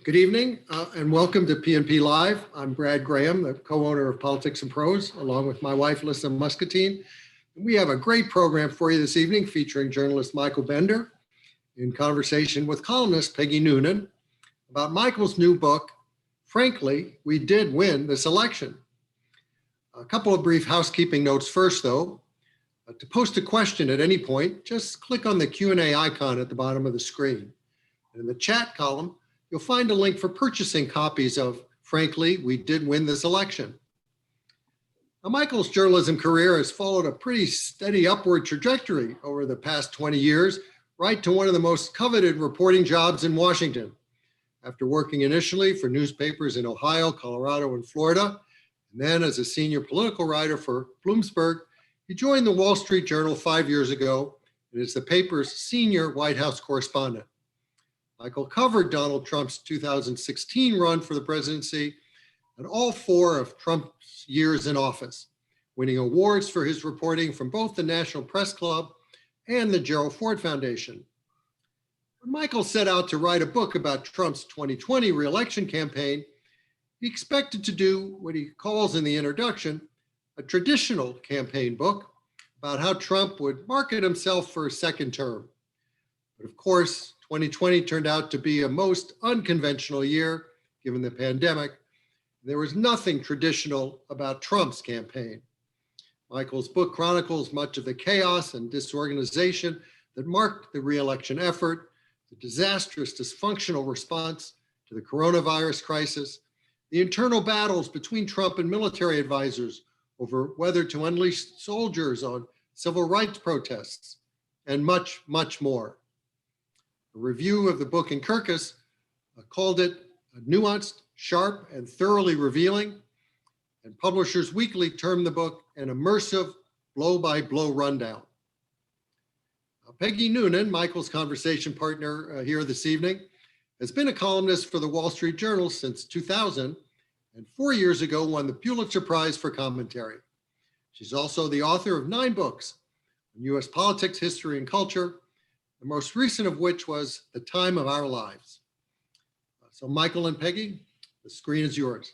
Good evening and welcome to PNP Live. I'm Brad Graham, the co-owner of Politics and Prose, along with my wife, Lisa Muscatine. We have a great program for you this evening featuring journalist Michael Bender in conversation with columnist Peggy Noonan about Michael's new book, Frankly, We Did Win This Election. A couple of brief housekeeping notes first, though. To post a question at any point, just click on the Q&A icon at the bottom of the screen. And in the chat column, you'll find a link for purchasing copies of Frankly, We Did Win This Election. Now, Michael's journalism career has followed a pretty steady upward trajectory over the past 20 years, right to one of the most coveted reporting jobs in Washington. After working initially for newspapers in Ohio, Colorado, and Florida, and then as a senior political writer for Bloomsburg, he joined the Wall Street Journal 5 years ago and is the paper's senior White House correspondent. Michael covered Donald Trump's 2016 run for the presidency and all 4 of Trump's years in office, winning awards for his reporting from both the National Press Club and the Gerald Ford Foundation. When Michael set out to write a book about Trump's 2020 reelection campaign, he expected to do what he calls in the introduction a traditional campaign book about how Trump would market himself for a second term. But of course, 2020 turned out to be a most unconventional year, given the pandemic. There was nothing traditional about Trump's campaign. Michael's book chronicles much of the chaos and disorganization that marked the re-election effort, the disastrous, dysfunctional response to the coronavirus crisis, the internal battles between Trump and military advisors over whether to unleash soldiers on civil rights protests, and much, much more. A review of the book in Kirkus called it nuanced, sharp, and thoroughly revealing, and Publishers Weekly termed the book an immersive blow-by-blow rundown. Peggy Noonan, Michael's conversation partner here this evening, has been a columnist for the Wall Street Journal since 2000, and 4 years ago won the Pulitzer Prize for commentary. She's also the author of 9 books on U.S. politics, history, and culture, the most recent of which was The Time of Our Lives. So Michael and Peggy, the screen is yours.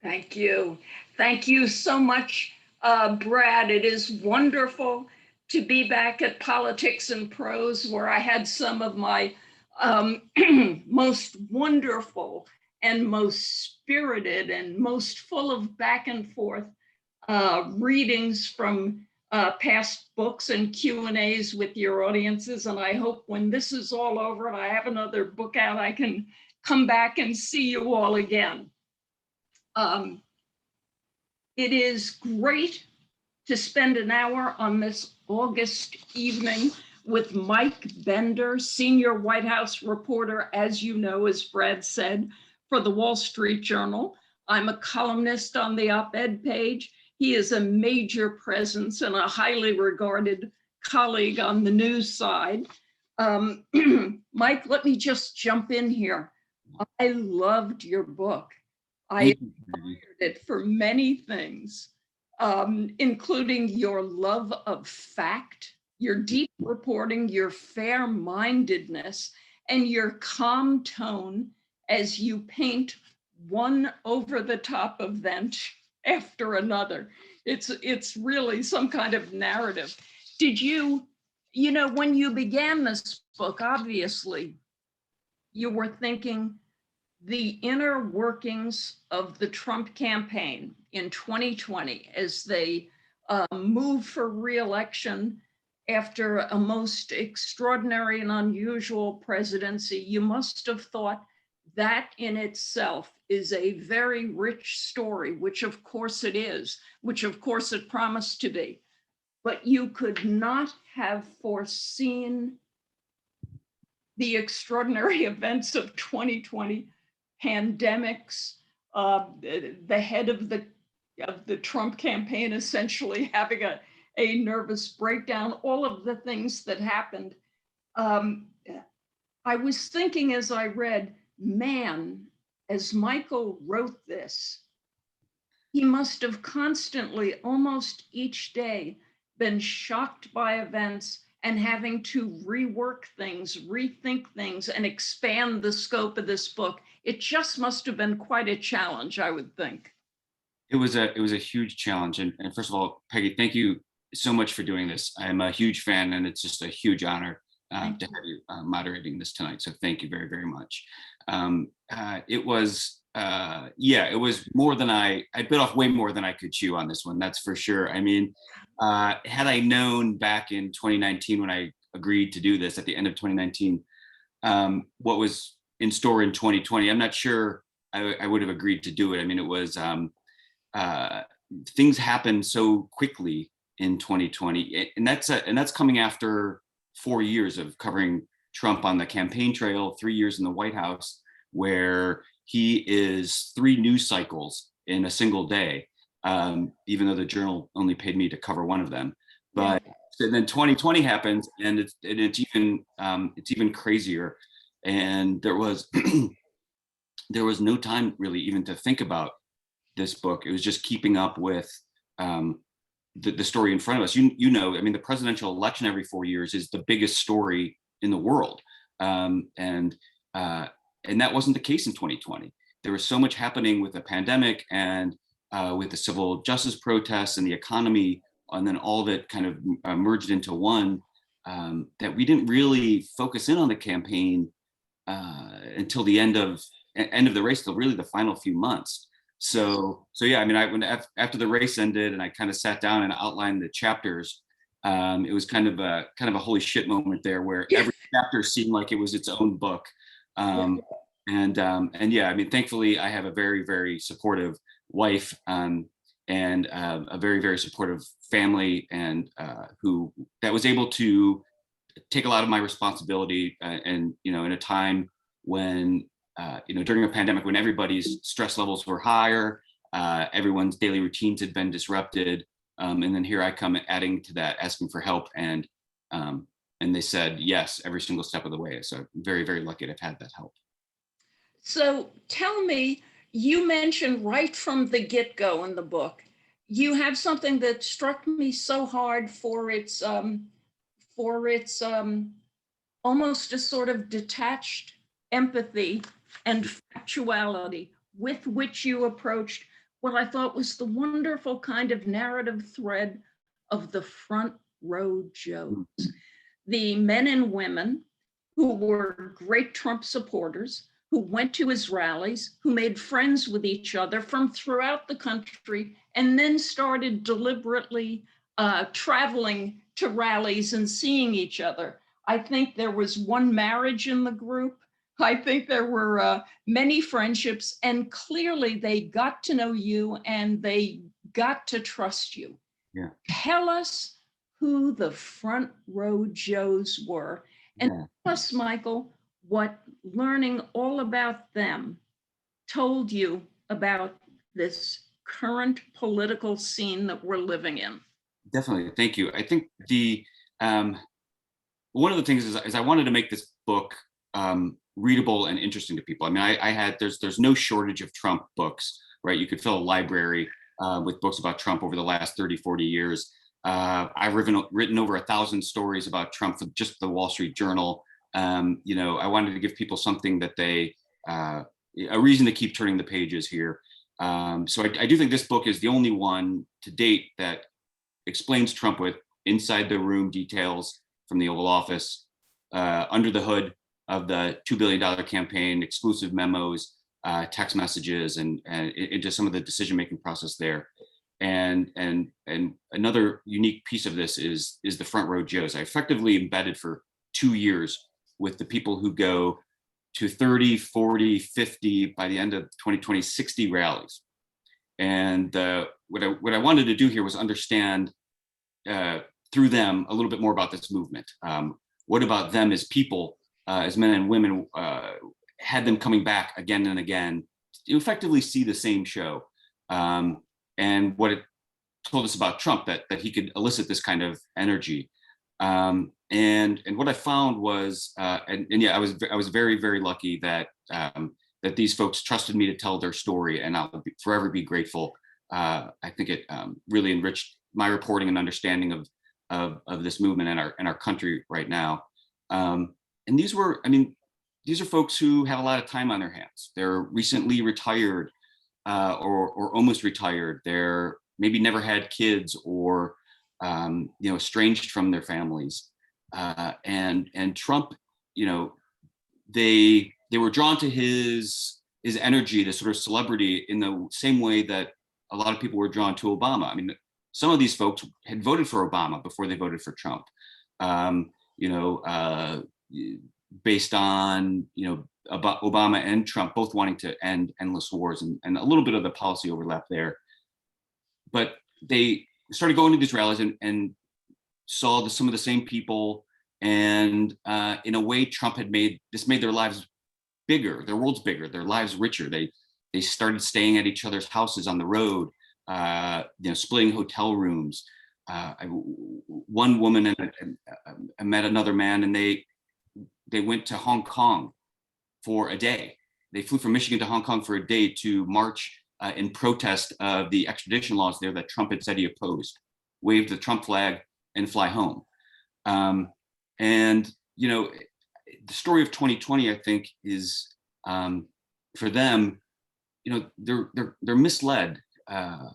Thank you. Thank you so much, Brad. It is wonderful to be back at Politics and Prose, where I had some of my most wonderful and most spirited and most full of back and forth readings from past books and Q&As with your audiences. And I hope when this is all over and I have another book out, I can come back and see you all again. It is great to spend an hour on this August evening with Mike Bender, senior White House reporter, as you know, as Brad said, for the Wall Street Journal. I'm a columnist on the op-ed page. He is a major presence and a highly regarded colleague on the news side. Mike, let me just jump in here. I loved your book. I admired it for many things, including your love of fact, your deep reporting, your fair-mindedness, and your calm tone as you paint one over-the-top event after another. It's really some kind of narrative. Did you know, when you began this book, obviously, you were thinking the inner workings of the Trump campaign in 2020 as they move for re-election after a most extraordinary and unusual presidency. You must have thought that in itself is a very rich story, which of course it is, which of course it promised to be. But you could not have foreseen the extraordinary events of 2020, pandemics, the head of the Trump campaign essentially having a nervous breakdown, all of the things that happened. I was thinking as I read, man, as Michael wrote this, he must have constantly, almost each day, been shocked by events and having to rework things, rethink things, and expand the scope of this book. It just must have been quite a challenge, I would think. It was a huge challenge. And first of all, Peggy, thank you so much for doing this. I'm a huge fan, and it's just a huge honor to have you moderating this tonight. So thank you very, very much. It was more than I bit off way more than I could chew on this one. That's for sure. I mean, had I known back in 2019 when I agreed to do this at the end of 2019, what was in store in 2020, I'm not sure I would have agreed to do it. I mean, it was things happened so quickly in 2020, and that's coming after 4 years of covering Trump on the campaign trail, 3 years in the White House, where he is 3 news cycles in a single day, even though the Journal only paid me to cover one of them. But and then 2020 happens, and it's even crazier. And there was there was no time really even to think about this book. It was just keeping up with the story in front of us. You know, I mean, the presidential election every 4 years is the biggest story in the world, and that wasn't the case in 2020. There was so much happening with the pandemic and with the civil justice protests and the economy, and then all of it kind of merged into one, that we didn't really focus in on the campaign until the end of the race, till really the final few months. So yeah, I mean, after the race ended and I kind of sat down and outlined the chapters, it was kind of a holy shit moment there, where every chapter seemed like it was its own book. And yeah, I mean, thankfully I have a very, very supportive wife, and a very, very supportive family, and that was able to take a lot of my responsibility, and you know, in a time when during a pandemic, when everybody's stress levels were higher, everyone's daily routines had been disrupted, and then here I come adding to that, asking for help, and they said yes every single step of the way. So I'm very, very lucky to have had that help. So tell me, you mentioned right from the get-go in the book, you have something that struck me so hard for its almost a sort of detached empathy and factuality with which you approached what I thought was the wonderful kind of narrative thread of the front row Joes, the men and women who were great Trump supporters, who went to his rallies, who made friends with each other from throughout the country, and then started deliberately traveling to rallies and seeing each other. I think there was one marriage in the group. I think there were many friendships, and clearly they got to know you and they got to trust you. Yeah. Tell us who the front row Joes were, and tell us, Michael, what learning all about them told you about this current political scene that we're living in. Definitely, thank you. I think one of the things is I wanted to make this book readable and interesting to people. I mean, there's no shortage of Trump books, right? You could fill a library with books about Trump over the last 30, 40 years. I've written over 1,000 stories about Trump for just the Wall Street Journal. I wanted to give people something that a reason to keep turning the pages here. So I do think this book is the only one to date that explains Trump with inside the room details from the Oval Office, under the hood of the $2 billion campaign, exclusive memos, text messages, and into some of the decision-making process there. And another unique piece of this is the front row Joes. I effectively embedded for 2 years with the people who go to 30, 40, 50, by the end of 2020, 60 rallies. And what I wanted to do here was understand through them a little bit more about this movement. What about them as people, as men and women, had them coming back again and again to effectively see the same show. And what it told us about Trump, that he could elicit this kind of energy. And what I found was, I was very, very lucky that these folks trusted me to tell their story, and I'll forever be grateful. I think it really enriched my reporting and understanding of this movement in our country right now. And these are folks who have a lot of time on their hands. They're recently retired or almost retired. They're maybe never had kids or estranged from their families. And Trump, they were drawn to his energy, the sort of celebrity, in the same way that a lot of people were drawn to Obama. I mean, some of these folks had voted for Obama before they voted for Trump, based on, about Obama and Trump both wanting to end endless wars and a little bit of the policy overlap there. But they started going to these rallies and saw some of the same people. And in a way, Trump had made their lives bigger, their worlds bigger, their lives richer. They started staying at each other's houses on the road, splitting hotel rooms. One woman and I met another man, and they went to Hong Kong for a day. They flew from Michigan to Hong Kong for a day to march in protest of the extradition laws there that Trump had said he opposed, wave the Trump flag and fly home. And the story of 2020, I think, is for them, they're misled right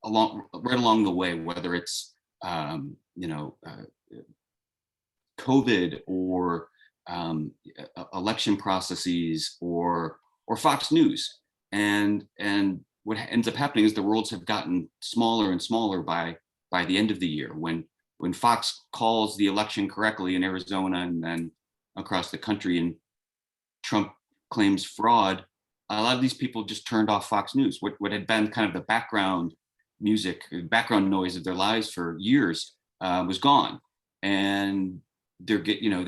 along the way, whether it's COVID or election processes or Fox News, and what ends up happening is the worlds have gotten smaller and smaller by the end of the year, when Fox calls the election correctly in Arizona and then across the country, and Trump claims fraud. A lot of these people just turned off Fox News. What had been kind of the background music, background noise of their lives for years was gone, and they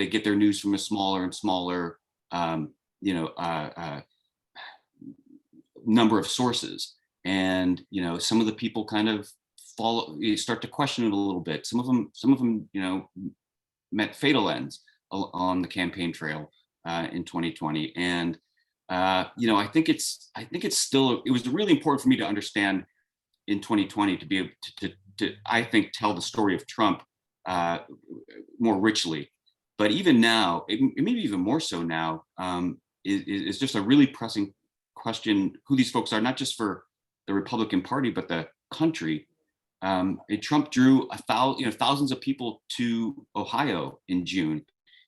get their news from a smaller and smaller number of sources. And some of the people kind of you start to question it a little bit. Some of them met fatal ends on the campaign trail in 2020. And I think it was really important for me to understand in 2020 to be able to I think tell the story of Trump more richly. But even now, maybe even more so now, is just a really pressing question who these folks are, not just for the Republican Party, but the country. Trump drew thousands of people to Ohio in June,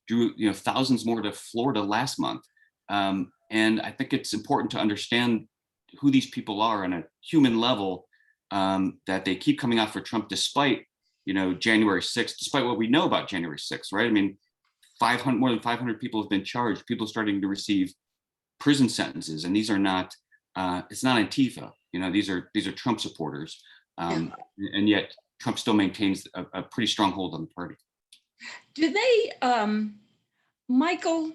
drew thousands more to Florida last month. And I think it's important to understand who these people are on a human level, that they keep coming out for Trump despite January 6th, despite what we know about January 6th, right? I mean, more than 500 people have been charged, people starting to receive prison sentences, and these are not, it's not Antifa, these are Trump supporters. And yet Trump still maintains a pretty strong hold on the party. Do they, Michael,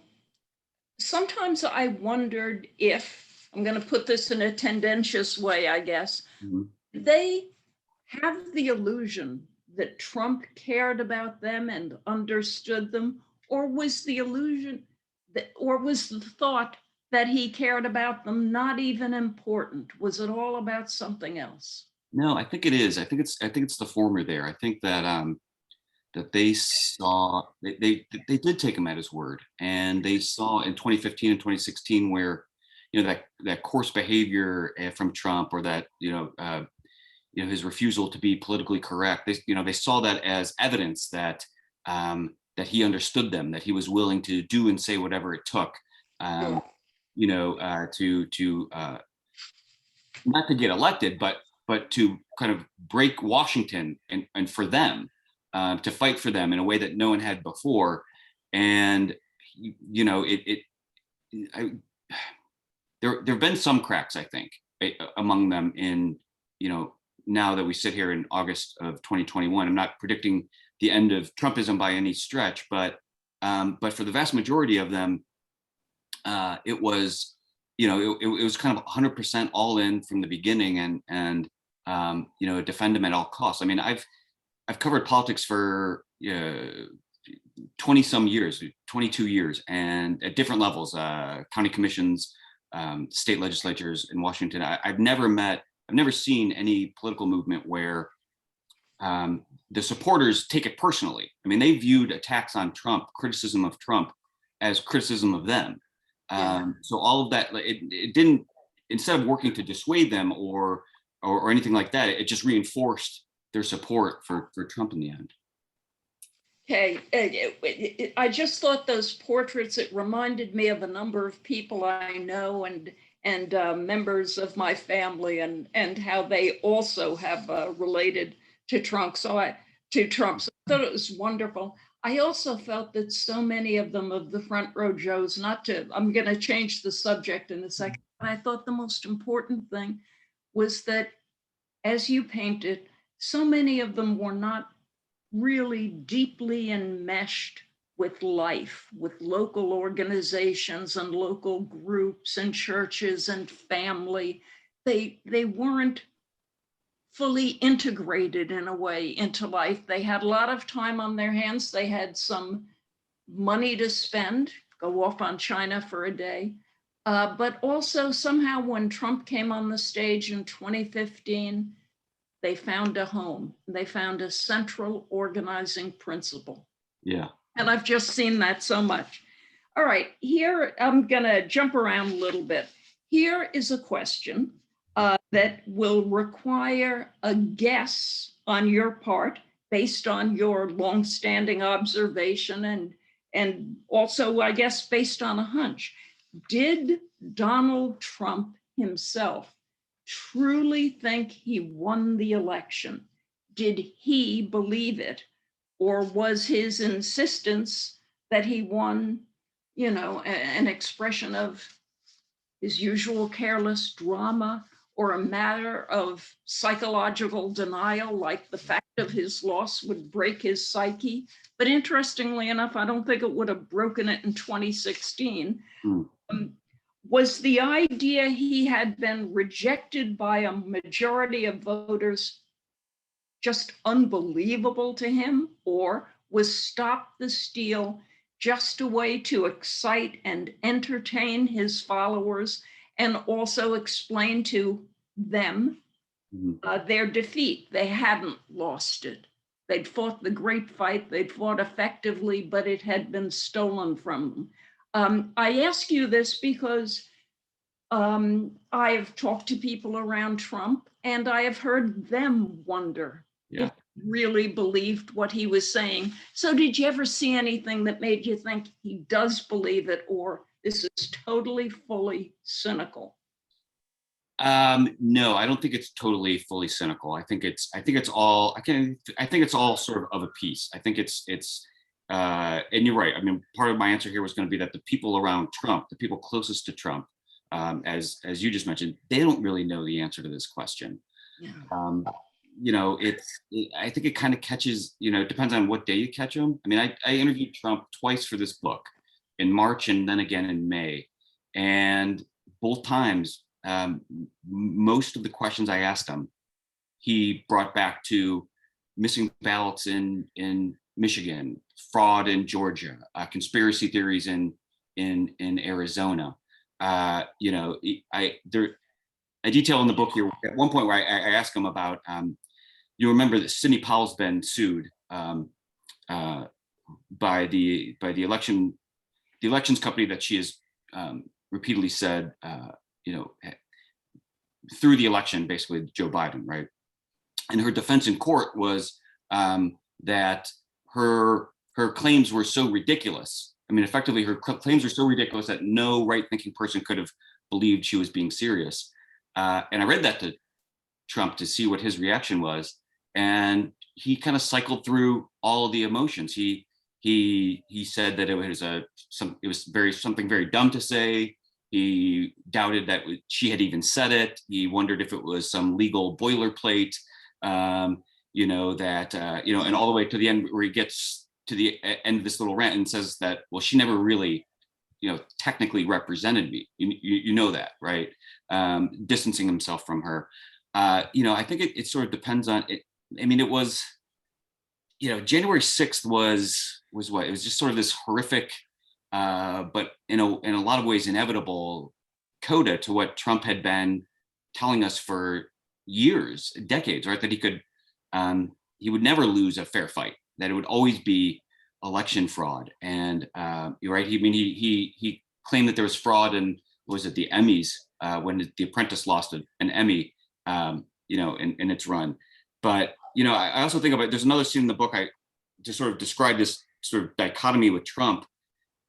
sometimes I wondered if, I'm going to put this in a tendentious way, I guess, they have the illusion that Trump cared about them and understood them, or was the illusion or was the thought that he cared about them not even important? Was it all about something else? No, I think it is. I think it's the former there. I think that that they saw they did take him at his word, and they saw in 2015 and 2016 where that coarse behavior from Trump, or that his refusal to be politically correct. They saw that as evidence that that he understood them, that he was willing to do and say whatever it took, to not to get elected, but to kind of break Washington and for them, to fight for them in a way that no one had before. And there have been some cracks, I think, among them in now that we sit here in August of 2021. I'm not predicting the end of Trumpism by any stretch, but for the vast majority of them, it was it was kind of 100% all in from the beginning, and defend him at all costs. I mean, I've covered politics for 20 some years, 22 years, and at different levels, county commissions, state legislatures in Washington. I've never seen any political movement where the supporters take it personally. I mean, they viewed attacks on Trump, criticism of Trump, as criticism of them. So all of that, it didn't, instead of working to dissuade them or anything like that, it just reinforced their support for Trump in the end. Okay, I just thought those portraits, it reminded me of a number of people I know and members of my family and how they also have related to Trump. So I thought it was wonderful. I also felt that so many of them, of the front row Joes, I'm going to change the subject in a second, but I thought the most important thing was that, as you painted, so many of them were not really deeply enmeshed with life, with local organizations and local groups and churches and family. They weren't fully integrated in a way into life. They had a lot of time on their hands. They had some money to spend, go off on China for a day. But also somehow when Trump came on the stage in 2015, they found a home. They found a central organizing principle. Yeah. And I've just seen that so much. All right, here I'm gonna jump around a little bit. Here is a question that will require a guess on your part based on your longstanding observation and also, I guess, based on a hunch. Did Donald Trump himself truly think he won the election? Did he believe it? Or was his insistence that he won, an expression of his usual careless drama, or a matter of psychological denial, like the fact of his loss would break his psyche? But interestingly enough, I don't think it would have broken it in 2016. Was the idea he had been rejected by a majority of voters just unbelievable to him? Or was Stop the Steal just a way to excite and entertain his followers and also explain to them their defeat? They hadn't lost it. They'd fought the great fight, they'd fought effectively, but it had been stolen from them. I ask you this because I have talked to people around Trump and I have heard them wonder if he really believed what he was saying. So did you ever see anything that made you think he does believe it, or this is totally, fully cynical? No, I don't think it's totally fully cynical. I think it's all sort of a piece. I think it's and you're right. I mean, part of my answer here was going to be that the people around Trump, the people closest to Trump, as you just mentioned, they don't really know the answer to this question. Yeah. I think it kind of catches, it depends on what day you catch him. I mean, I interviewed Trump twice for this book, in March and then again in May. And both times, most of the questions I asked him, he brought back to missing ballots in Michigan, fraud in Georgia, conspiracy theories in Arizona. I detail in the book here at one point where I ask him about, you remember that Sidney Powell's been sued by the elections company that she has repeatedly said, through the election, basically Joe Biden, right? And her defense in court was that her claims were so ridiculous. I mean, effectively, her claims were so ridiculous that no right-thinking person could have believed she was being serious. And I read that to Trump to see what his reaction was, and he kind of cycled through all of the emotions. He said that it was something very dumb to say. He doubted that she had even said it. He wondered if it was some legal boilerplate, and all the way to the end where he gets to the end of this little rant and says that, well, she never really, technically represented me. You know that, right? Distancing himself from her. I think it sort of depends on it. I mean, it was, January 6th was what? It was just sort of this horrific, but in a lot of ways inevitable coda to what Trump had been telling us for years, decades, right? That he could he would never lose a fair fight, that it would always be election fraud. And you're right. He claimed that there was fraud in, was it the Emmys, when The Apprentice lost an Emmy, in its run. But, I also think about, there's another scene in the book, I just sort of describe this sort of dichotomy with Trump.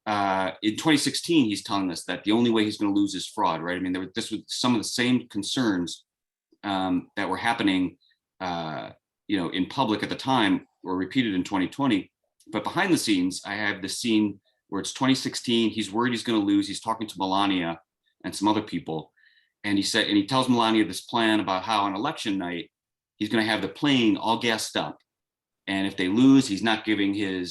In 2016, he's telling us that the only way he's going to lose is fraud, right? I mean, this was some of the same concerns that were happening, in public at the time were repeated in 2020. But behind the scenes, I have this scene where it's 2016. He's worried he's going to lose. He's talking to Melania and some other people, and he tells Melania this plan about how on election night he's going to have the plane all gassed up, and if they lose, he's not giving a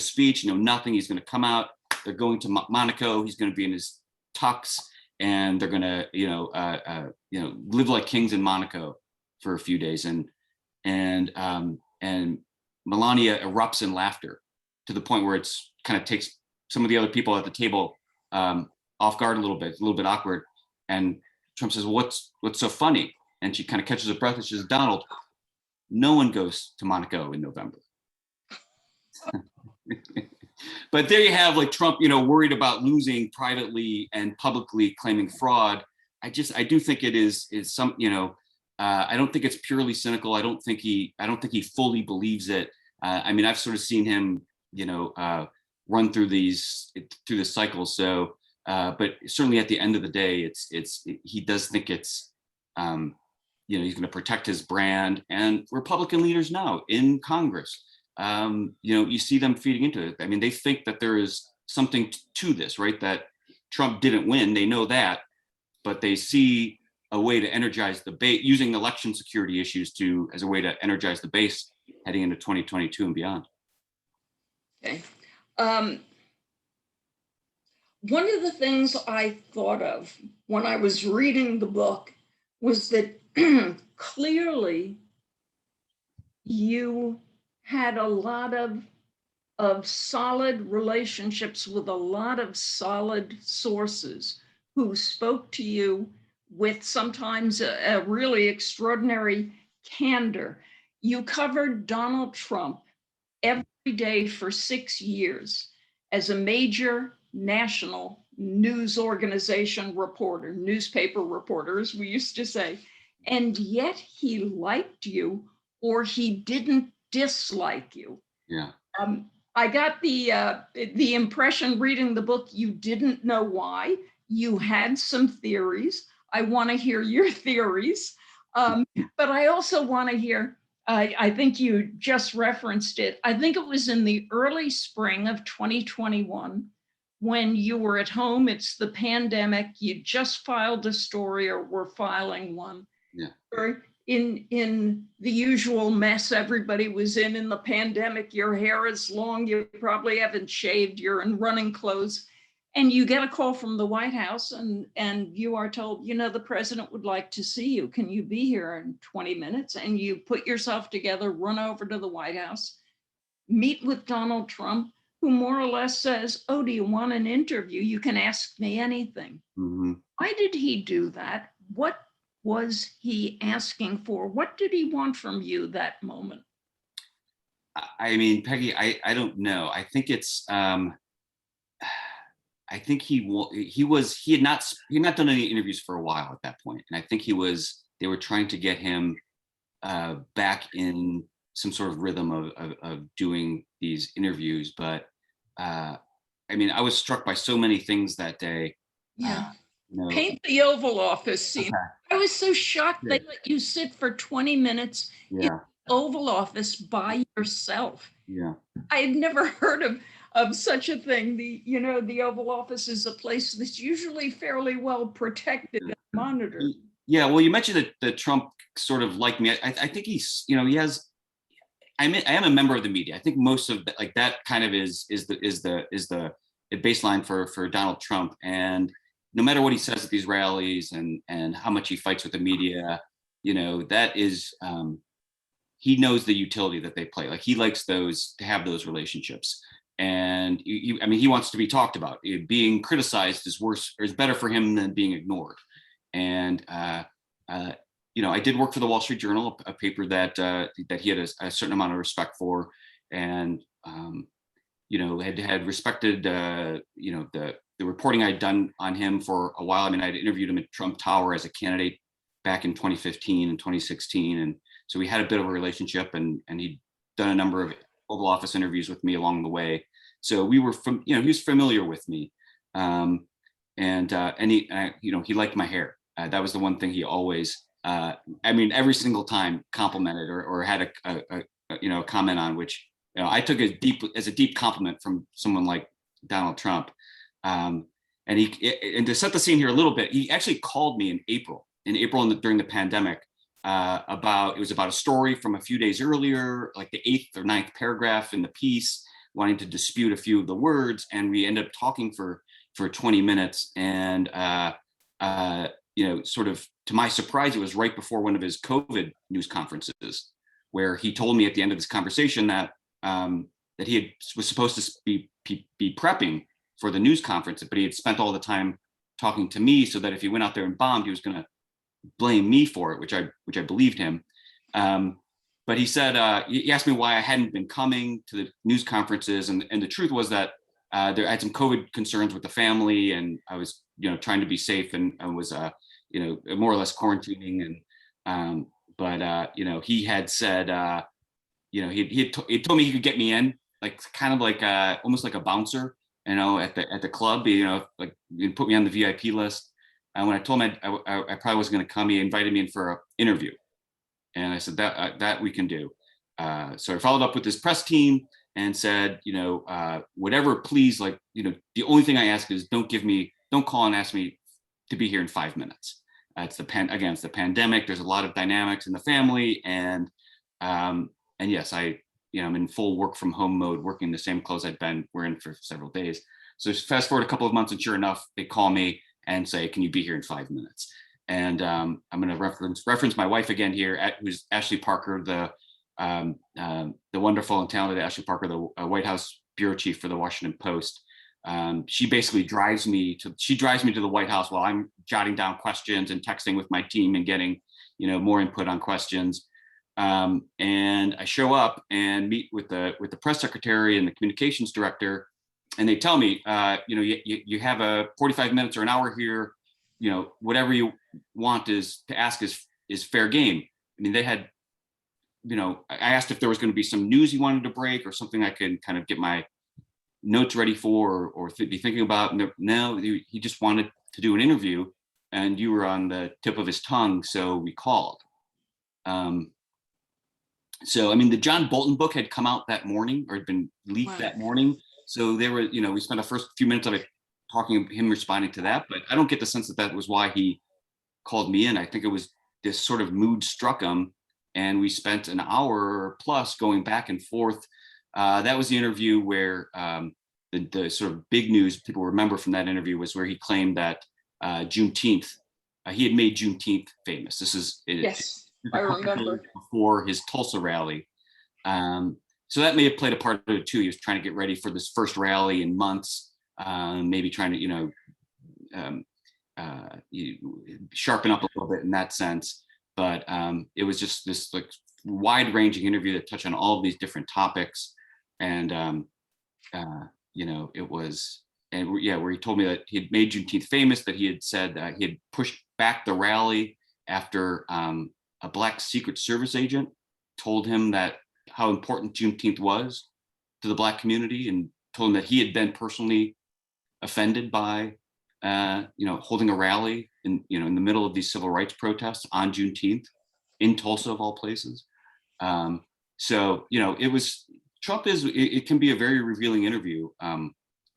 speech, nothing. He's going to come out. They're going to Monaco. He's going to be in his tux, and they're going to live like kings in Monaco for a few days. And Melania erupts in laughter to the point where it's kind of takes some of the other people at the table off guard a little bit awkward. And Trump says, what's so funny? And she kind of catches her breath and she says, Donald, no one goes to Monaco in November. But there you have, like, Trump, worried about losing privately and publicly claiming fraud. I do think it is some, I don't think it's purely cynical. I don't think he fully believes it. I've sort of seen him, run through this cycle. So, but certainly at the end of the day, he does think it's, he's going to protect his brand. And Republican leaders now in Congress, you see them feeding into it. I mean, they think that there is something to this, right? That Trump didn't win. They know that, but they see a way to energize the base, using election security issues as a way to energize the base heading into 2022 and beyond. Okay. One of the things I thought of when I was reading the book was that clearly you had a lot of solid relationships with a lot of solid sources who spoke to you with sometimes a really extraordinary candor. You covered Donald Trump every day for 6 years as a major national news organization reporter, newspaper reporter, as we used to say, and yet he liked you or he didn't dislike you. Yeah. I got the impression reading the book, you didn't know why. You had some theories. I want to hear your theories. But I also want to hear, I think you just referenced it. I think it was in the early spring of 2021 when you were at home. It's the pandemic. You just filed a story or were filing one. Yeah. Or in the usual mess everybody was in the pandemic. Your hair is long. You probably haven't shaved. You're in running clothes. And you get a call from the White House and you are told, the president would like to see you. Can you be here in 20 minutes? And you put yourself together, run over to the White House, meet with Donald Trump, who more or less says, oh, do you want an interview? You can ask me anything. Mm-hmm. Why did he do that? What was he asking for? What did he want from you that moment? I mean, Peggy, I don't know. I think it's, I think he had not done any interviews for a while at that point. And I think they were trying to get him back in some sort of rhythm of doing these interviews. But I was struck by so many things that day. Yeah. Paint the Oval Office scene. Okay. I was so shocked they let you sit for 20 minutes in the Oval Office by yourself. Yeah. I had never heard of such a thing. The Oval Office is a place that's usually fairly well protected and monitored. Yeah, well, you mentioned that Trump sort of liked me. I think he's, he has. I am a member of the media. I think most of that kind of is the baseline for Donald Trump. And no matter what he says at these rallies and how much he fights with the media, that is. He knows the utility that they play. Like, he likes to have those relationships. And he wants to be talked about. Being criticized is worse or is better for him than being ignored. And I did work for the Wall Street Journal, a paper that he had a certain amount of respect for, and had respected the reporting I'd done on him for a while. I mean, I'd interviewed him at Trump Tower as a candidate back in 2015 and 2016, and so we had a bit of a relationship, and he'd done a number of Oval Office interviews with me along the way. So we were he was familiar with me, and he liked my hair. That was the one thing he always, every single time complimented or had a comment on, which I took as a deep compliment from someone like Donald Trump. And to set the scene here a little bit, he actually called me in April during the pandemic, it was about a story from a few days earlier, like the 8th or 9th paragraph in the piece, wanting to dispute a few of the words. And we ended up talking for 20 minutes. And, sort of to my surprise, it was right before one of his COVID news conferences, where he told me at the end of this conversation that he was supposed to be prepping for the news conference, but he had spent all the time talking to me, so that if he went out there and bombed, he was going to blame me for it, which I believed him. But he said, he asked me why I hadn't been coming to the news conferences, and the truth was that I had some COVID concerns with the family, and I was trying to be safe, and I was more or less quarantining, and he had said he told me he could get me in, like kind of like almost like a bouncer, at the club, like you put me on the VIP list. And when I told him I probably wasn't going to come, he invited me in for an interview, and I said that we can do. So I followed up with his press team and said, whatever, please, like, the only thing I ask is don't call and ask me to be here in 5 minutes. It's the pandemic. There's a lot of dynamics in the family, and yes, I'm in full work from home mode, working the same clothes I'd been wearing for several days. So fast forward a couple of months, and sure enough, they call me and say, "Can you be here in 5 minutes?" And I'm going to reference my wife again here, who's Ashley Parker, the wonderful and talented Ashley Parker, the White House bureau chief for the Washington Post. She basically drives me to the White House while I'm jotting down questions and texting with my team and getting more input on questions. And I show up and meet with the press secretary and the communications director, and they tell me, you have a 45 minutes or an hour here, whatever you want to ask is fair game. I mean, they had, I asked if there was going to be some news he wanted to break or something I could kind of get my notes ready for or be thinking about. No, he just wanted to do an interview, and you were on the tip of his tongue, so we called. So, the John Bolton book had come out that morning, or had been leaked that morning. So there were, we spent the first few minutes of it talking, him responding to that, but I don't get the sense that was why he called me in. I think it was this sort of mood struck him, and we spent an hour plus going back and forth. That was the interview where the sort of big news people remember from that interview was where he claimed that Juneteenth, he had made Juneteenth famous. This is yes, I remember, before his Tulsa rally. So that may have played a part of it too. He was trying to get ready for this first rally in months, maybe trying to sharpen up a little bit in that sense. But it was just this like wide-ranging interview that touched on all of these different topics, and it was, where he told me that he had made Juneteenth famous, that he had said that he had pushed back the rally after a Black Secret Service agent told him that how important Juneteenth was to the Black community, and told him that he had been personally offended by holding a rally in the middle of these civil rights protests on Juneteenth in Tulsa of all places. So it was, Trump is, it can be a very revealing interview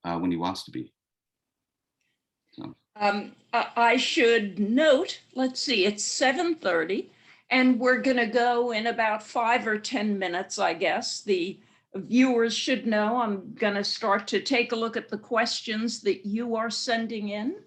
when he wants to be. So. I should note, let's see, it's 7:30, and we're going to go in about 5 or 10 minutes, I guess. The viewers should know I'm going to start to take a look at the questions that you are sending in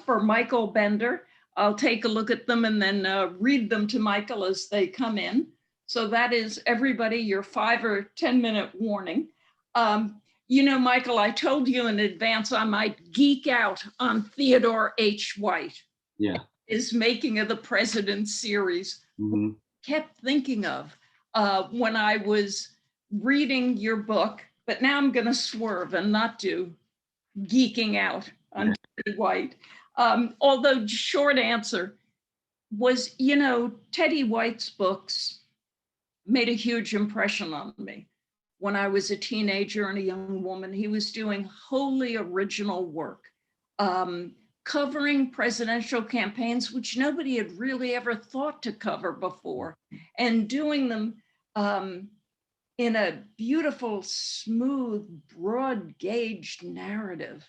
for Michael Bender. I'll take a look at them and then read them to Michael as they come in. So that is, everybody, your 5 or 10 minute warning. Michael, I told you in advance I might geek out on Theodore H. White. Yeah. is making of the president series. Mhm. Kept thinking of when I was reading your book, but now I'm going to swerve and not do geeking out on Teddy White. Although short answer was, Teddy White's books made a huge impression on me. When I was a teenager and a young woman, he was doing wholly original work, covering presidential campaigns, which nobody had really ever thought to cover before, and doing them in a beautiful, smooth, broad gauged narrative.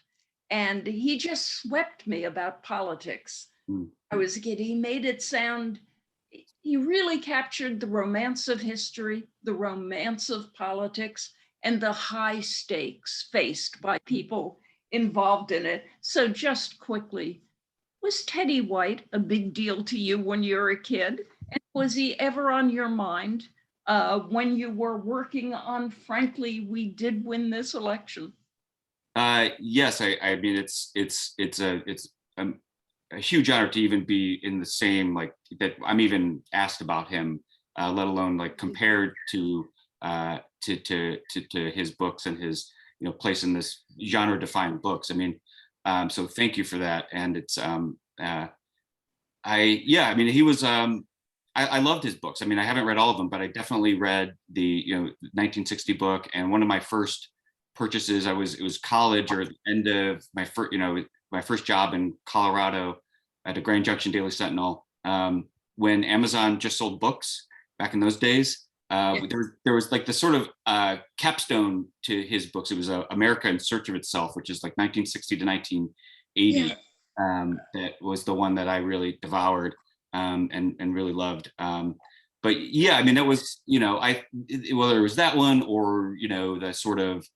And he just swept me about politics. Mm. I was a kid. He made it sound, he really captured the romance of history, the romance of politics, and the high stakes faced by people involved in it. So just quickly, was Teddy White a big deal to you when you were a kid? And was he ever on your mind when you were working on, frankly, we did win this election? Yes, I mean it's a huge honor to even be in the same, like, that I'm even asked about him, let alone like compared to his books and his place in this genre defined books. I mean, so thank you for that. And it's I mean he was I loved his books. I mean, I haven't read all of them, but I definitely read the 1960 book. And one of my first purchases, it was college or the end of my first my first job in Colorado at a Grand Junction Daily Sentinel, when Amazon just sold books back in those days. There was like the sort of capstone to his books. It was America in Search of Itself, which is like 1960 to 1980. Yeah. That was the one that I really devoured and really loved. But yeah, I mean, that was, whether it was that one or, the sort of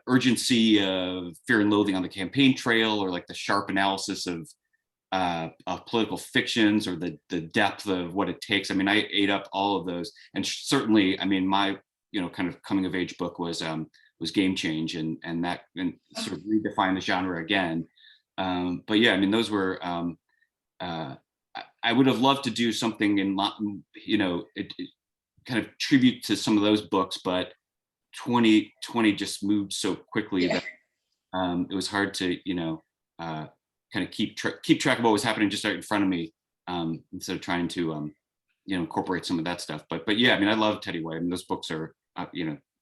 urgency of Fear and Loathing on the Campaign Trail, or like the sharp analysis of political fictions, or the depth of what it takes. I mean, I ate up all of those. And certainly, I mean, my, kind of coming of age book was Game Change, and sort of redefined the genre again. But yeah, I mean, those were, I would have loved to do something in, it kind of tribute to some of those books, but 2020 just moved so quickly that it was hard to, kind of keep track of what was happening just right in front of me, instead of trying to, incorporate some of that stuff. But yeah, I mean, I love Teddy White. I mean, those books are,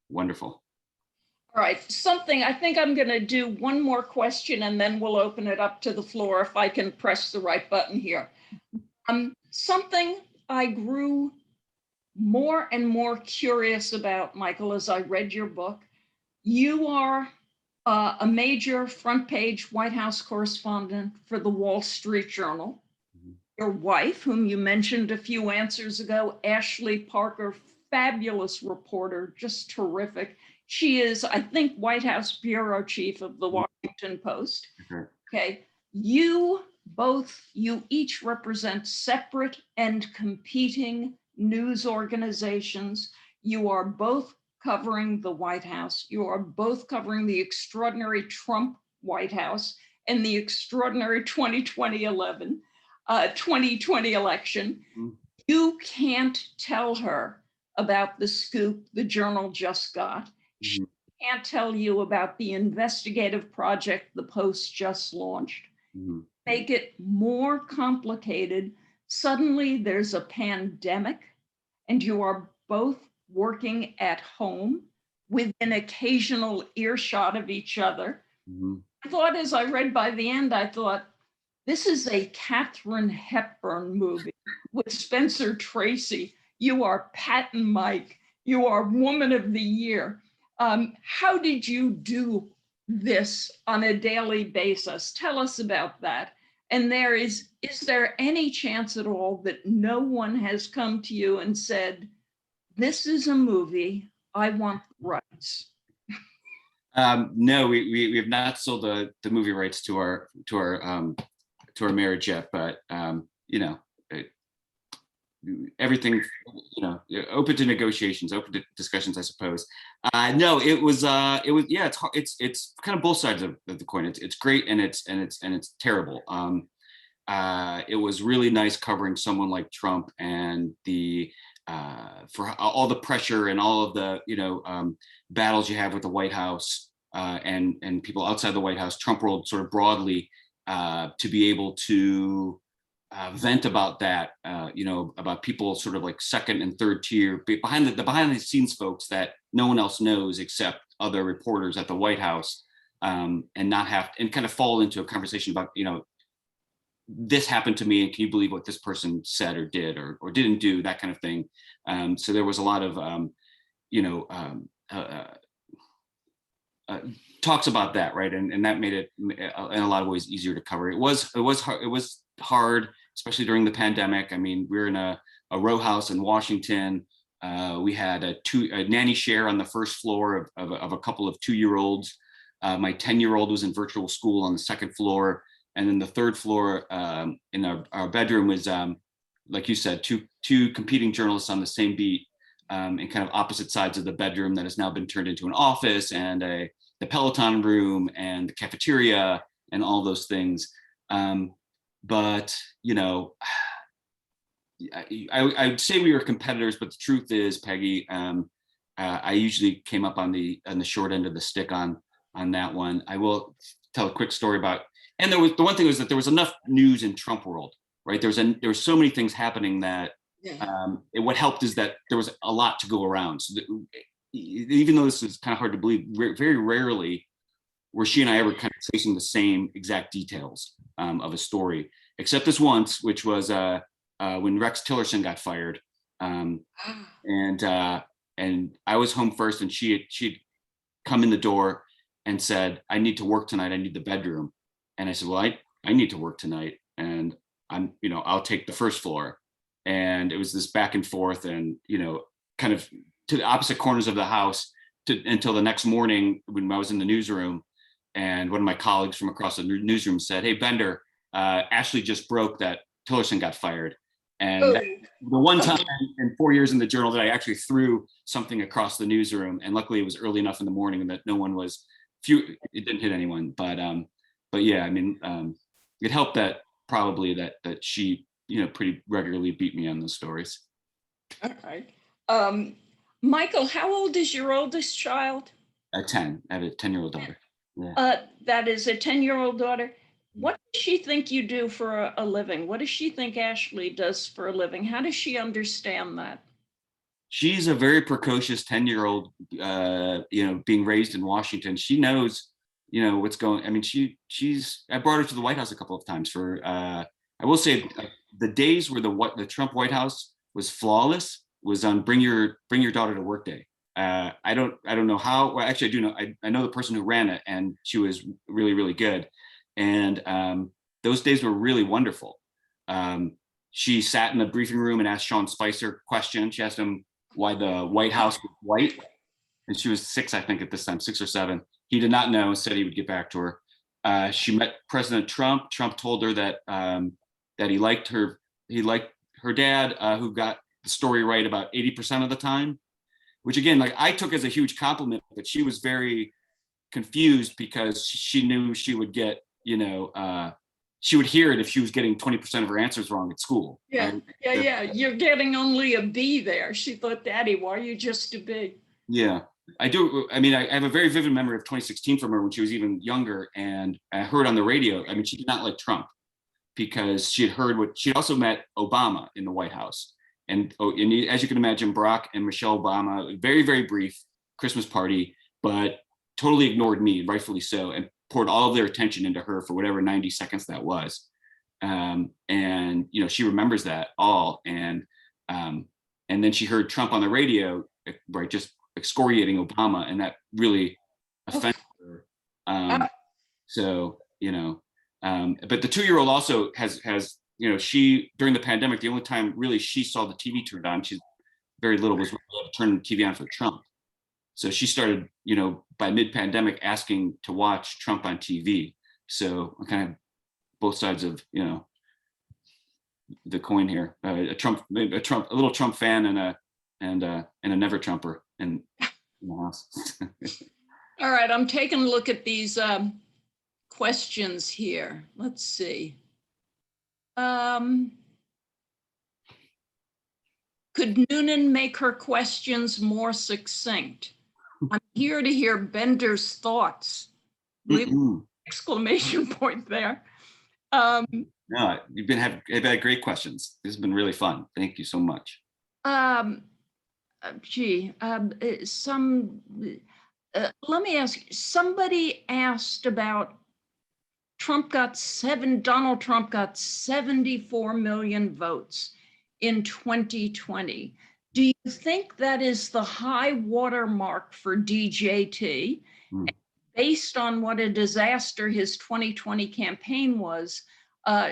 wonderful. All right, I think I'm going to do one more question and then we'll open it up to the floor if I can press the right button here. Something I grew more and more curious about, Michael, as I read your book. You are a major front page White House correspondent for the Wall Street Journal. Mm-hmm. Your wife, whom you mentioned a few answers ago, Ashley Parker, fabulous reporter, just terrific. She is, I think, White House bureau chief of the Washington Post. Mm-hmm. Okay, you each represent separate and competing news organizations. You are both covering the White House. You are both covering the extraordinary Trump White House and the extraordinary 2020 election. Mm-hmm. You can't tell her about the scoop the Journal just got. She can't tell you about the investigative project the Post just launched. Mm-hmm. Make it more complicated. Suddenly there's a pandemic and you are both working at home with an occasional earshot of each other. Mm-hmm. I thought, as I read by the end, I thought, this is a Katharine Hepburn movie with Spencer Tracy. You are Pat and Mike. You are Woman of the Year. How did you do this on a daily basis? Tell us about that. And is there any chance at all that no one has come to you and said, this is a movie, I want the rights? No, we have not sold the movie rights to our marriage yet, but everything, open to negotiations, open to discussions, I suppose. No, it was yeah, it's kind of both sides of the coin. It's great and it's terrible. it was really nice covering someone like Trump and for all the pressure and all of the battles you have with the White House and people outside the White House, Trump world sort of broadly, to be able to vent about that, about people sort of like second and third tier behind the scenes folks that no one else knows except other reporters at the White House, and not have and kind of fall into a conversation about, this happened to me and can you believe what this person said or did or didn't do, that kind of thing. So there was a lot of talks about that, right? And that made it in a lot of ways easier to cover. It was hard, especially during the pandemic. I mean, we were in a row house in Washington. We had a nanny share on the first floor of a couple of 2-year-olds. My 10-year-old was in virtual school on the second floor. And then the third floor in our bedroom was, like you said, two competing journalists on the same beat, in kind of opposite sides of the bedroom that has now been turned into an office and the Peloton room and the cafeteria and all those things. But I'd say we were competitors, but the truth is, Peggy, I usually came up on the short end of the stick on that one. I will tell a quick story about. And the one thing was that there was enough news in Trump world, right? There was so many things happening that what helped is that there was a lot to go around. So even though this is kind of hard to believe, very rarely were she and I ever kind of tracing the same exact details of a story, except this once, which was when Rex Tillerson got fired, and I was home first, and she'd come in the door and said, "I need to work tonight. I need the bedroom." And I said, "Well, I need to work tonight, and I'll take the first floor." And it was this back and forth, and kind of to the opposite corners of the house until the next morning when I was in the newsroom, and one of my colleagues from across the newsroom said, "Hey, Bender, Ashley just broke that Tillerson got fired." And the one time in 4 years in the Journal that I actually threw something across the newsroom, and luckily it was early enough in the morning that no one was it didn't hit anyone, but yeah, I mean, it helped that probably that she, pretty regularly beat me on those stories. All right. Michael, how old is your oldest child? 10. I have a 10-year-old daughter. Yeah. That is a 10-year-old daughter. What does she think you do for a living? What does she think Ashley does for a living? How does she understand that? She's a very precocious 10-year-old, being raised in Washington. She knows, what's going. I mean, I brought her to the White House a couple of times for. I will say, the days where the Trump White House was flawless was on Bring Your Daughter to Work Day. I don't know how. Well, actually, I do know. I know the person who ran it, and she was really, really good. And those days were really wonderful. She sat in the briefing room and asked Sean Spicer questions. She asked him why the White House was white, and she was 6, I think, at this time, 6 or 7. He did not know, said he would get back to her. She met President Trump. Trump told her that he liked her. He liked her dad, who got the story right about 80% of the time, which again, like I took as a huge compliment. But she was very confused because she knew she would get, she would hear it if she was getting 20% of her answers wrong at school. Yeah, right? yeah. You're getting only a B there. She thought, "Daddy, why are you just a B?" Yeah. I do. I mean, I have a very vivid memory of 2016 from her when she was even younger, and I heard on the radio. I mean, she did not like Trump because she had heard she'd also met Obama in the White House, and as you can imagine, Barack and Michelle Obama, very, very brief Christmas party, but totally ignored me, rightfully so, and poured all of their attention into her for whatever 90 seconds that was, and she remembers that all, and then she heard Trump on the radio, right, just excoriating Obama, and that really offended her. So, but the 2-year-old also has, she, during the pandemic, the only time really she saw the TV turned on, she's very little, was when they turned the TV on for Trump. So she started, by mid-pandemic asking to watch Trump on TV. So I kind of both sides of, the coin here. A little Trump fan and a never Trumper in the house. All right, I'm taking a look at these questions here. Let's see. Could Noonan make her questions more succinct? I'm here to hear Bender's thoughts. Exclamation point there. No, you've had great questions. This has been really fun. Thank you so much. Let me ask you, somebody asked about Donald Trump got 74 million votes in 2020. Do you think that is the high watermark for DJT? Based on what a disaster his 2020 campaign was,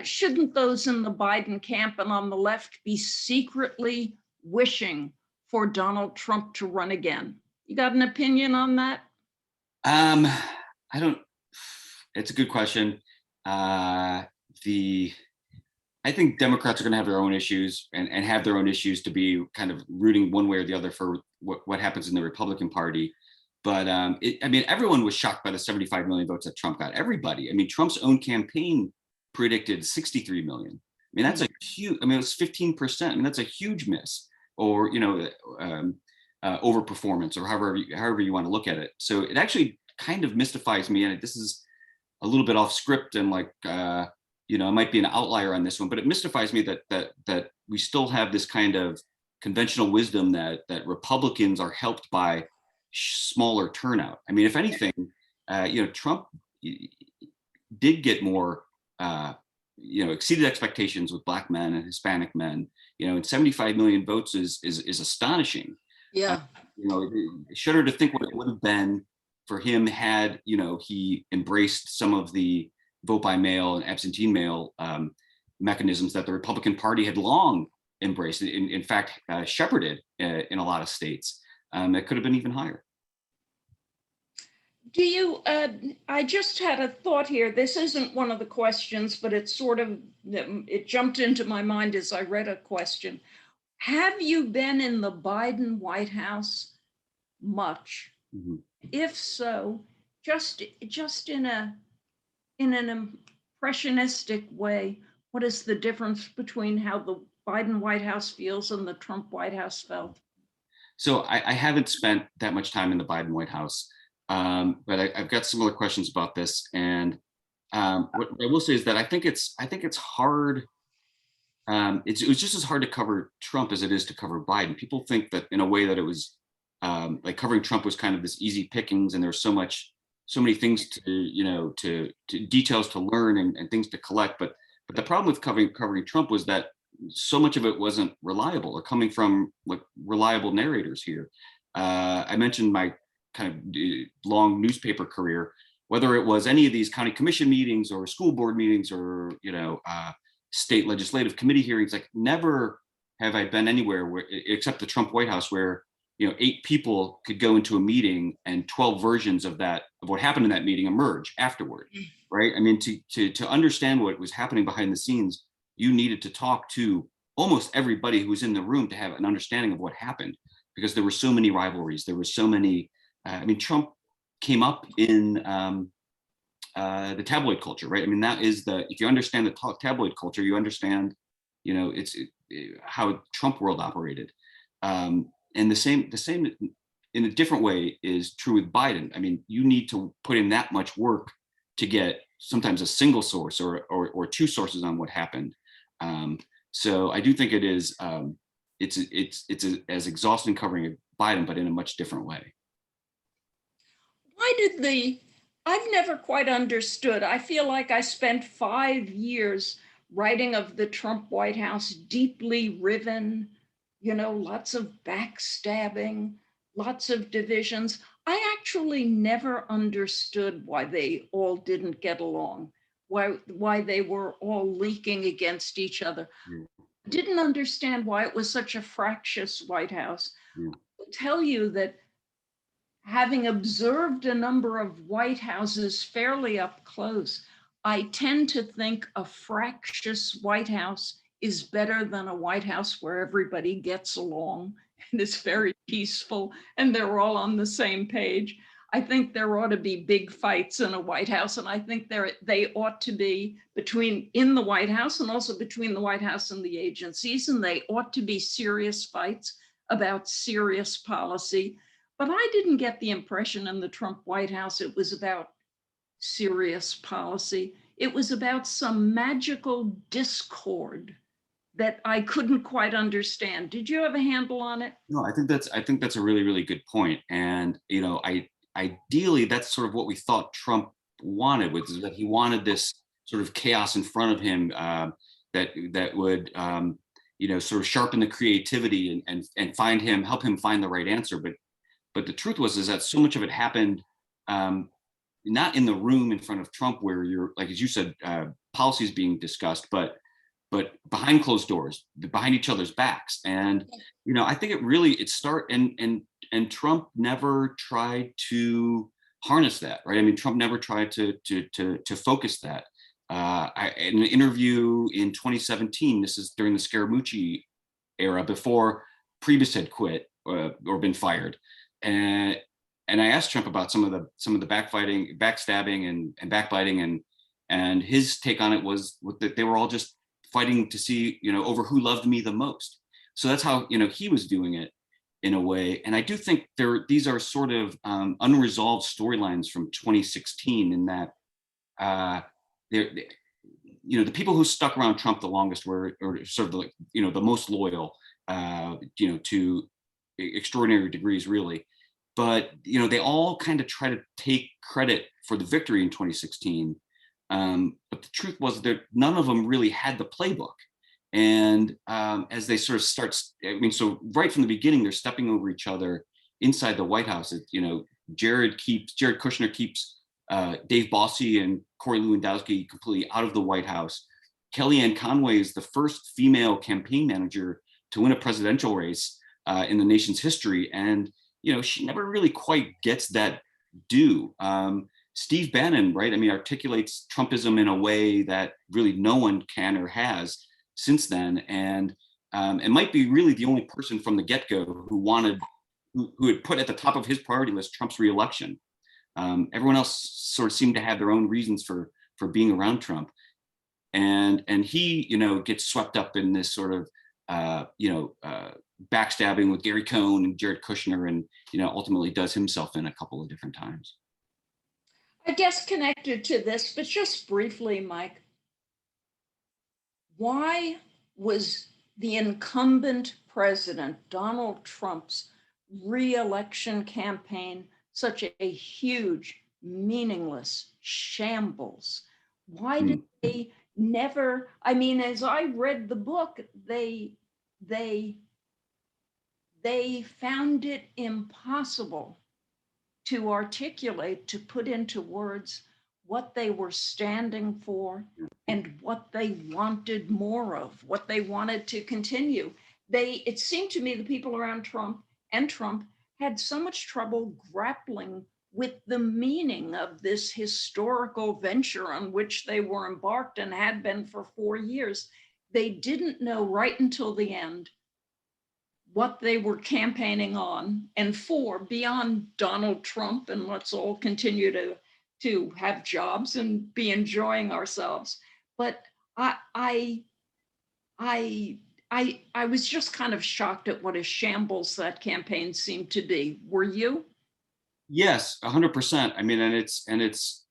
shouldn't those in the Biden camp and on the left be secretly wishing for Donald Trump to run again? You got an opinion on that? I don't. It's a good question. I think Democrats are going to have their own issues and have their own issues to be kind of rooting one way or the other for what happens in the Republican Party. But I mean, everyone was shocked by the 75 million votes that Trump got. Everybody. I mean, Trump's own campaign predicted 63 million. I mean, that's a huge. I mean, it was 15%. I mean, that's a huge miss, or overperformance, or however you want to look at it. So it actually kind of mystifies me, and this is a little bit off script, and like I might be an outlier on this one, but it mystifies me that we still have this kind of conventional wisdom that Republicans are helped by smaller turnout. I mean, if anything, Trump did get more, exceeded expectations with Black men and Hispanic men. And 75 million votes is astonishing. Yeah. Shudder to think what it would have been for him had he embraced some of the vote by mail and absentee mail mechanisms that the Republican Party had long embraced. In fact, shepherded in a lot of states. That could have been even higher. Do you, I just had a thought here. This isn't one of the questions, but it jumped into my mind as I read a question. Have you been in the Biden White House much? Mm-hmm. If so, just in an impressionistic way, what is the difference between how the Biden White House feels and the Trump White House felt? So I haven't spent that much time in the Biden White House, but I've got similar questions about this. And what I will say is that I think it's hard. It was just as hard to cover Trump as it is to cover Biden. People think that in a way that it was like covering Trump was kind of this easy pickings, and there's so many things to details to learn and things to collect. But the problem with covering Trump was that so much of it wasn't reliable or coming from like reliable narrators here. I mentioned my kind of long newspaper career, whether it was any of these county commission meetings or school board meetings or state legislative committee hearings. Like, never have I been anywhere where, except the Trump White House, where 8 people could go into a meeting and 12 versions of what happened in that meeting emerge afterward, right? I mean, to understand what was happening behind the scenes, you needed to talk to almost everybody who was in the room to have an understanding of what happened, because there were so many rivalries. There were so many. Trump came up in the tabloid culture, right? I mean, that is if you understand the tabloid culture, you understand, how Trump world operated. And the same in a different way is true with Biden. I mean, you need to put in that much work to get sometimes a single source or 2 sources on what happened. So I do think it is it's as exhausting covering Biden, but in a much different way. I've never quite understood. I feel like I spent 5 years writing of the Trump White House, deeply riven, lots of backstabbing, lots of divisions. I actually never understood why they all didn't get along, why they were all leaking against each other. Didn't understand why it was such a fractious White House. I'll tell you that, having observed a number of White Houses fairly up close, I tend to think a fractious White House is better than a White House where everybody gets along and is very peaceful and they're all on the same page. I think there ought to be big fights in a White House, and I think they ought to be in the White House and also between the White House and the agencies, and they ought to be serious fights about serious policy. But I didn't get the impression in the Trump White House it was about serious policy. It was about some magical discord that I couldn't quite understand. Did you have a handle on it? No, I think that's a really, really good point. And ideally, that's sort of what we thought Trump wanted, which is that he wanted this sort of chaos in front of him that would sort of sharpen the creativity and help him find the right answer. But the truth is that so much of it happened not in the room in front of Trump, where you're, like, as you said, policies being discussed, but behind closed doors, behind each other's backs. And I think and Trump never tried to harness that, right? I mean, Trump never tried to focus that. In an interview in 2017, this is during the Scaramucci era, before Priebus had quit or been fired, and I asked Trump about some of the backstabbing and backbiting, and his take on it was that they were all just fighting to see over who loved me the most. So that's how he was doing it in a way. And I do think these are sort of unresolved storylines from 2016, in that the people who stuck around Trump the longest were sort of the most loyal, to extraordinary degrees, really. But they all kind of try to take credit for the victory in 2016. But the truth was that none of them really had the playbook. And as they sort of so right from the beginning, they're stepping over each other inside the White House. Jared Kushner keeps Dave Bossie and Corey Lewandowski completely out of the White House. Kellyanne Conway is the first female campaign manager to win a presidential race in the nation's history. And, she never really quite gets that due. Steve Bannon, right? I mean, articulates Trumpism in a way that really no one can or has since then. And it might be really the only person from the get-go who had put at the top of his priority list Trump's reelection. Everyone else sort of seemed to have their own reasons for being around Trump. And he, gets swept up in this sort of, backstabbing with Gary Cohn and Jared Kushner, and, ultimately does himself in a couple of different times. I guess connected to this, but just briefly, Mike, why was the incumbent president, Donald Trump's re-election campaign such a huge, meaningless shambles? Why did they never, I mean, as I read the book, they found it impossible to articulate, to put into words what they were standing for and what they wanted more of, what they wanted to continue. It seemed to me the people around Trump had so much trouble grappling with the meaning of this historical venture on which they were embarked and had been for 4 years. They didn't know right until the end what they were campaigning on and for, beyond Donald Trump, and let's all continue to have jobs and be enjoying ourselves. But I was just kind of shocked at what a shambles that campaign seemed to be. Were you? Yes, 100%. I mean, and it's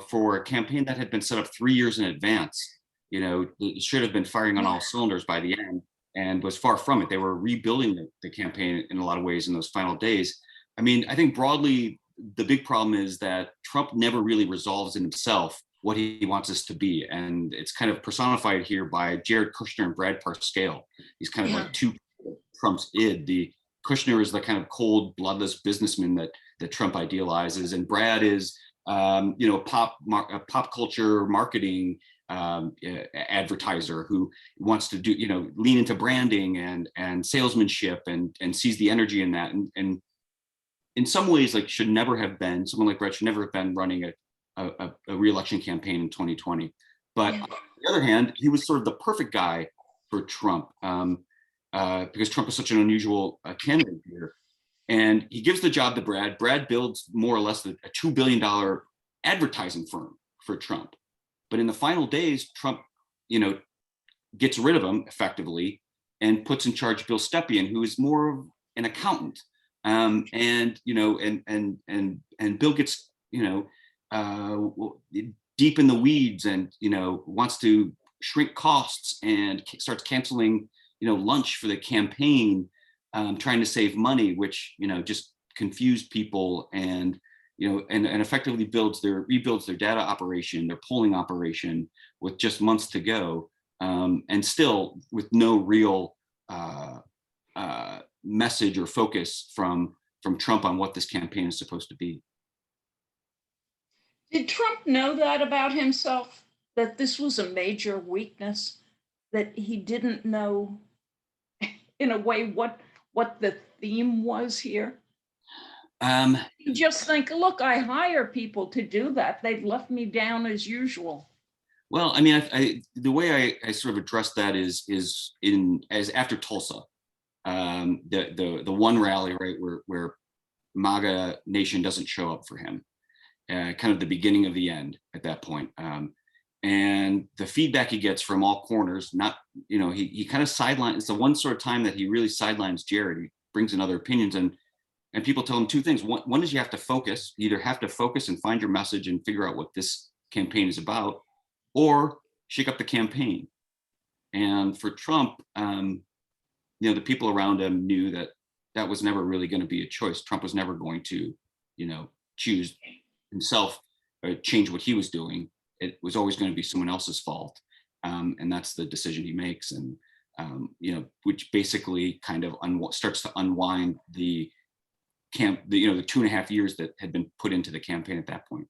for a campaign that had been set up 3 years in advance, it should have been firing on all cylinders by the end, and was far from it. They were rebuilding the campaign in a lot of ways in those final days. I mean, I think broadly, the big problem is that Trump never really resolves in himself what he wants us to be. And it's kind of personified here by Jared Kushner and Brad Parscale. He's kind of like two Trump's id. The Kushner is the kind of cold, bloodless businessman that Trump idealizes. And Brad is, pop culture marketing advertiser who wants to do, lean into branding and salesmanship and sees the energy in that. And in some ways, someone like Brett should never have been running a re-election campaign in 2020. But on the other hand, he was sort of the perfect guy for Trump because Trump is such an unusual candidate here. And he gives the job to Brad. Brad builds more or less a $2 billion advertising firm for Trump. But in the final days, Trump, gets rid of him effectively and puts in charge Bill Stepien, who is more of an accountant. And Bill gets, deep in the weeds and, wants to shrink costs and starts canceling, lunch for the campaign, trying to save money, which, just confused people and, and effectively rebuilds their data operation, their polling operation with just months to go. And still with no real message or focus from Trump on what this campaign is supposed to be. Did Trump know that about himself, that this was a major weakness, that he didn't know in a way what the theme was here? You just think, look, I hire people to do that. They've left me down as usual. Well, I mean, the way I sort of address that is as after Tulsa, the one rally, right, where MAGA Nation doesn't show up for him, kind of the beginning of the end at that point. And the feedback he gets from all corners, he kind of sidelines. It's the one sort of time that he really sidelines Jared. He brings in other opinions, and people tell him two things. One is you have to focus. You either have to focus and find your message and figure out what this campaign is about, or shake up the campaign. And for Trump, the people around him knew that was never really going to be a choice. Trump was never going to, choose himself or change what he was doing. It was always going to be someone else's fault. And that's the decision he makes. And, which basically kind of starts to unwind the 2.5 years that had been put into the campaign at that point.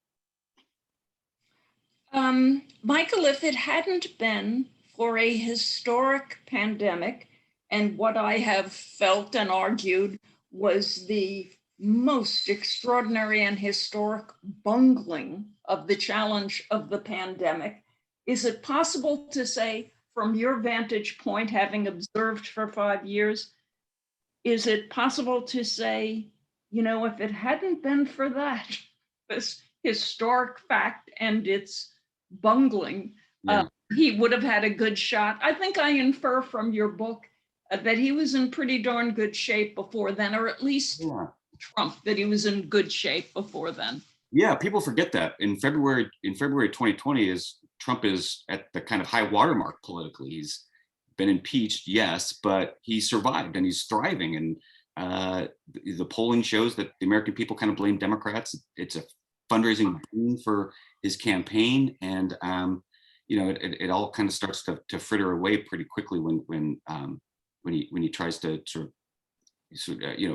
Michael, if it hadn't been for a historic pandemic, and what I have felt and argued was the most extraordinary and historic bungling of the challenge of the pandemic, is it possible to say, from your vantage point, having observed for 5 years, is it possible to say, if it hadn't been for that, this historic fact and its bungling, he would have had a good shot? I think I infer from your book that he was in pretty darn good shape before then, or at least Trump, that he was in good shape before then. Yeah, people forget that. In February 2020, Trump is at the kind of high watermark politically. He's been impeached, yes, but he survived and he's thriving. And the polling shows that the American people kind of blame Democrats. It's a fundraising boom for his campaign, and it all kind of starts to fritter away pretty quickly when he tries to sort of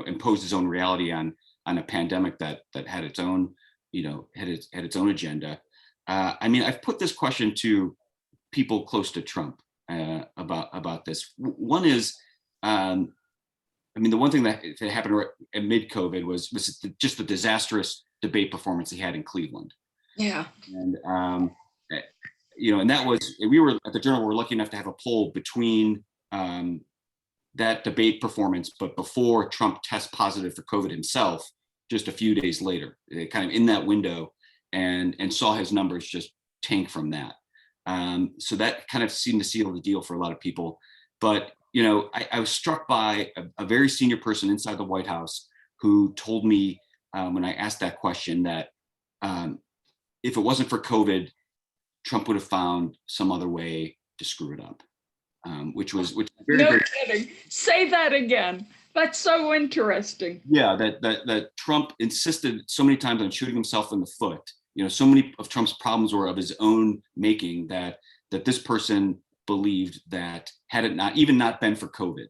impose his own reality on a pandemic that had its own had its own agenda. I mean, I've put this question to people close to Trump about this. One is, the one thing that happened amid COVID was just the disastrous debate performance he had in Cleveland. Yeah. And and that was, we were at the Journal, we're lucky enough to have a poll between that debate performance, but before Trump tests positive for COVID himself, just a few days later, kind of in that window, and saw his numbers just tank from that. So that kind of seemed to seal the deal for a lot of people. But I was struck by a very senior person inside the White House who told me when I asked that question that if it wasn't for COVID, Trump would have found some other way to screw it up, which very, no kidding. Say that again. That's so interesting. Yeah, that Trump insisted so many times on shooting himself in the foot. So many of Trump's problems were of his own making that this person believed that had it not been for COVID,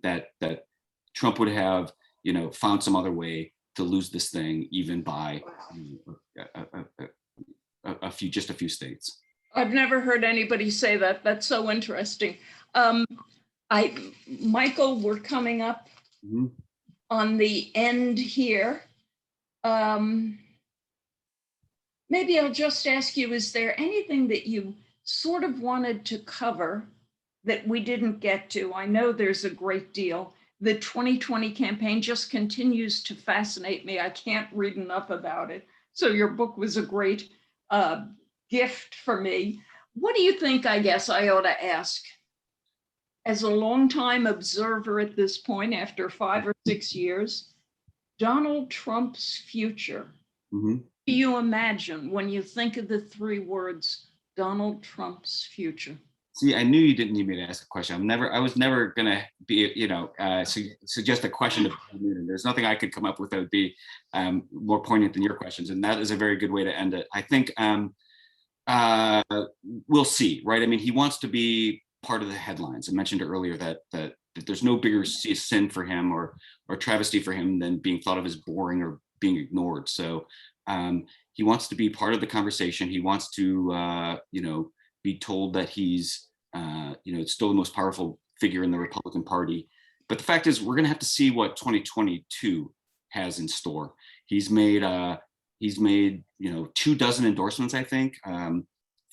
that Trump would have found some other way to lose this thing, even by a few states. I've never heard anybody say that. That's so interesting. Michael, we're coming up on the end here. Maybe I'll just ask you, is there anything that you sort of wanted to cover that we didn't get to? I know there's a great deal, the 2020 campaign just continues to fascinate me. I can't read enough about it. So your book was a great gift for me. What do you think, I guess I ought to ask, as a longtime observer at this point, after 5 or 6 years, Donald Trump's future? Mm-hmm. Do you imagine when you think of the 3 words, Donald Trump's future? See, I knew you didn't need me to ask a question. I was never gonna be, suggest a question to Peggy Noonan. There's nothing I could come up with that would be more poignant than your questions, and that is a very good way to end it. I think we'll see, right? I mean, he wants to be part of the headlines. I mentioned earlier that there's no bigger sin for him or travesty for him than being thought of as boring or being ignored. So he wants to be part of the conversation. He wants to, be told that he's, still the most powerful figure in the Republican Party. But the fact is, we're going to have to see what 2022 has in store. He's made 24 endorsements, I think,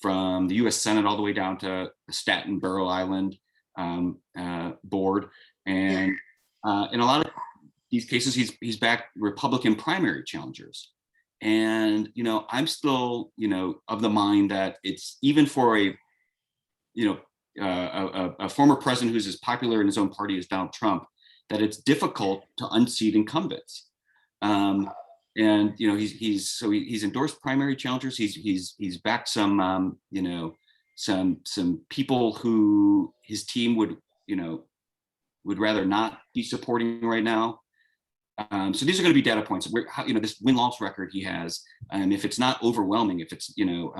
from the U.S. Senate all the way down to the Staten Borough Island board, and in a lot of these cases, he's backed Republican primary challengers. And I'm still of the mind that it's, even for a former president who's as popular in his own party as Donald Trump, that it's difficult to unseat incumbents. And he's endorsed primary challengers. He's backed some some people who his team would rather not be supporting right now. So these are going to be data points. This win-loss record he has, and if it's not overwhelming, if it's not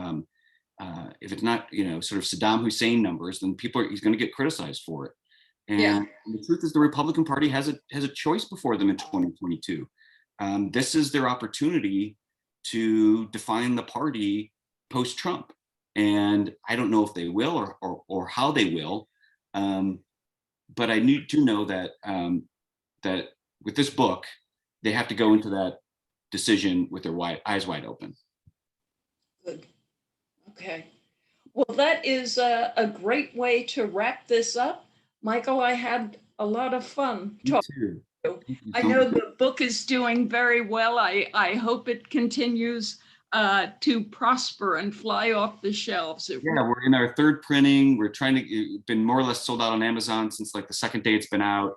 sort of Saddam Hussein numbers, then he's going to get criticized for it. And the truth is, the Republican Party has a choice before them in 2022. This is their opportunity to define the party post-Trump, and I don't know if they will or how they will, but I do know that that with this book, they have to go into that decision with their eyes wide open. Good. Okay. Well, that is a great way to wrap this up. Michael, I had a lot of fun talking to you. I know the book is doing very well. I hope it continues to prosper and fly off the shelves. We're in our 3rd printing. We're been more or less sold out on Amazon since like the 2nd day it's been out.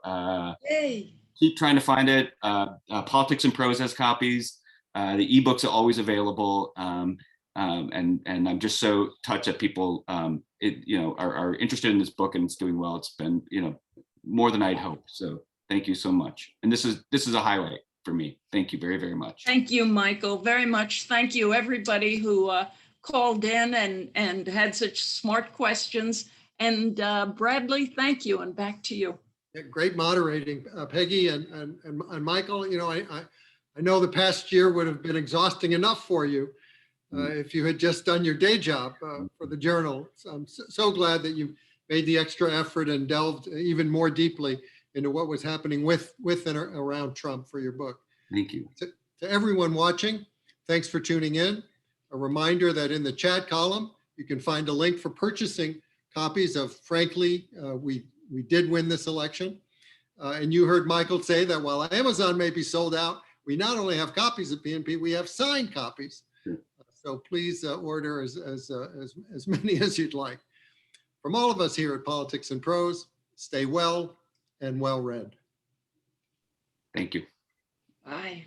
Yay. Keep trying to find it. Politics and Prose has copies. The ebooks are always available. And I'm just so touched that people are interested in this book, and it's doing well. It's been more than I'd hoped. So thank you so much. And this is a highlight for me. Thank you very, very much. Thank you, Michael, very much. Thank you, everybody who called in and had such smart questions. And Bradley, thank you, and back to you. Yeah, great moderating, Peggy and Michael. I know the past year would have been exhausting enough for you if you had just done your day job for the Journal. So I'm so glad that you made the extra effort and delved even more deeply into what was happening with and around Trump for your book. Thank you. To everyone watching, thanks for tuning in. A reminder that in the chat column, you can find a link for purchasing copies of Frankly, We Did Win This Election. And you heard Michael say that while Amazon may be sold out, we not only have copies of PNP, we have signed copies. Sure. So please order as many as you'd like. From all of us here at Politics and Prose, stay well and well read. Thank you. Bye.